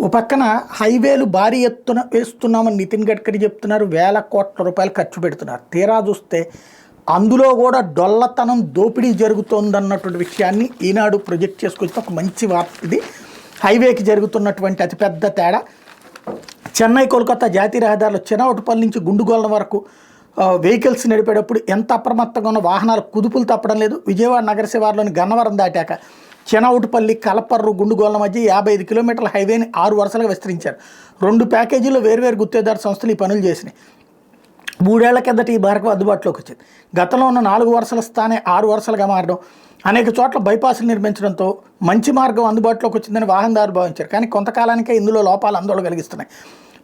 ఓ పక్కన హైవేలు భారీ ఎత్తున వేస్తున్నామని నితిన్ గడ్కరీ చెప్తున్నారు. వేల కోట్ల రూపాయలు ఖర్చు పెడుతున్నారు. తీరా చూస్తే అందులో కూడా డొల్లతనం దోపిడీ జరుగుతోందన్నటువంటి విషయాన్ని ఈనాడు ప్రొజెక్ట్ చేసుకొచ్చిన ఒక మంచి వార్త ఇది. హైవేకి జరుగుతున్నటువంటి అతిపెద్ద తేడా, చెన్నై కోల్కతా జాతీయ రహదారిలో చినవటపల్లి నుంచి గుండుగోళం వరకు వెహికల్స్ నడిపేటప్పుడు ఎంత అప్రమత్తంగా ఉన్న వాహనాలు కుదుపులు తప్పడం లేదు. విజయవాడ నగర శివారులోని గన్నవరం దాటాక చెనౌటుపల్లి కలపర్రు గుండుగోళ్ల మధ్య 55 కిలోమీటర్ల హైవేని 6 వరుసలుగా విస్తరించారు. 2 ప్యాకేజీల్లో వేర్వేరు గుత్తేదారు సంస్థలు ఈ పనులు చేసినాయి. 3 ఏళ్ల కిందట ఈ మార్గం అందుబాటులోకి వచ్చింది. గతంలో ఉన్న 4 వరుసల స్థానే 6 వరుసలుగా మారడం, అనేక చోట్ల బైపాసులు నిర్మించడంతో మంచి మార్గం అందుబాటులోకి వచ్చిందని వాహనదారులు భావించారు. కానీ కొంతకాలానికే ఇందులో లోపాలు ఆందోళన కలిగిస్తున్నాయి.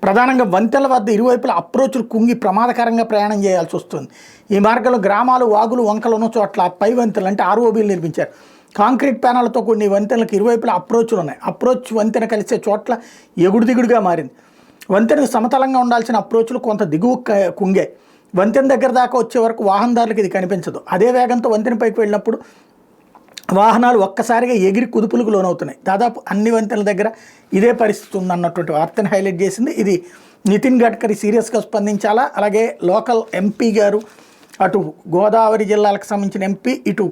ప్రధానంగా వంతెనల వద్ద ఇరువైపుల అప్రోచ్లు కుంగి ప్రమాదకరంగా ప్రయాణం చేయాల్సి వస్తుంది. ఈ మార్గంలో గ్రామాలు, వాగులు, వంకలు ఉన్న చోట్ల పై వంతెనలు అంటే ఆర్ఓబీలు నిర్మించారు. కాంక్రీట్ ప్యానెల్తో కూడిన ఈ వంతెనలకు ఇరువైపులా అప్రోచ్లు ఉన్నాయి. అప్రోచ్ వంతెన కలిసే చోట్ల ఎగుడు దిగుడుగా మారింది. వంతెనకు సమతలంగా ఉండాల్సిన అప్రోచ్లు కొంత దిగువ కుంగే. వంతెన దగ్గర దాకా వచ్చే వరకు వాహనదారులకు ఇది కనిపించదు. అదే వేగంతో వంతెన పైకి వెళ్ళినప్పుడు వాహనాలు ఒక్కసారిగా ఎగిరి కుదుపులకు లోనవుతున్నాయి. దాదాపు అన్ని వంతెనల దగ్గర ఇదే పరిస్థితి ఉందన్నటువంటి వార్తను హైలైట్ చేసింది. ఇది నితిన్ గడ్కరీ సీరియస్గా స్పందించాలా, అలాగే లోకల్ ఎంపీ గారు, అటు గోదావరి జిల్లాలకు సంబంధించిన ఎంపీ, ఇటు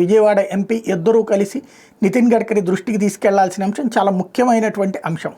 విజయవాడ ఎంపీ ఇద్దరూ కలిసి నితిన్ గడ్కరీ దృష్టికి తీసుకెళ్లాల్సిన అంశం, చాలా ముఖ్యమైనటువంటి అంశం.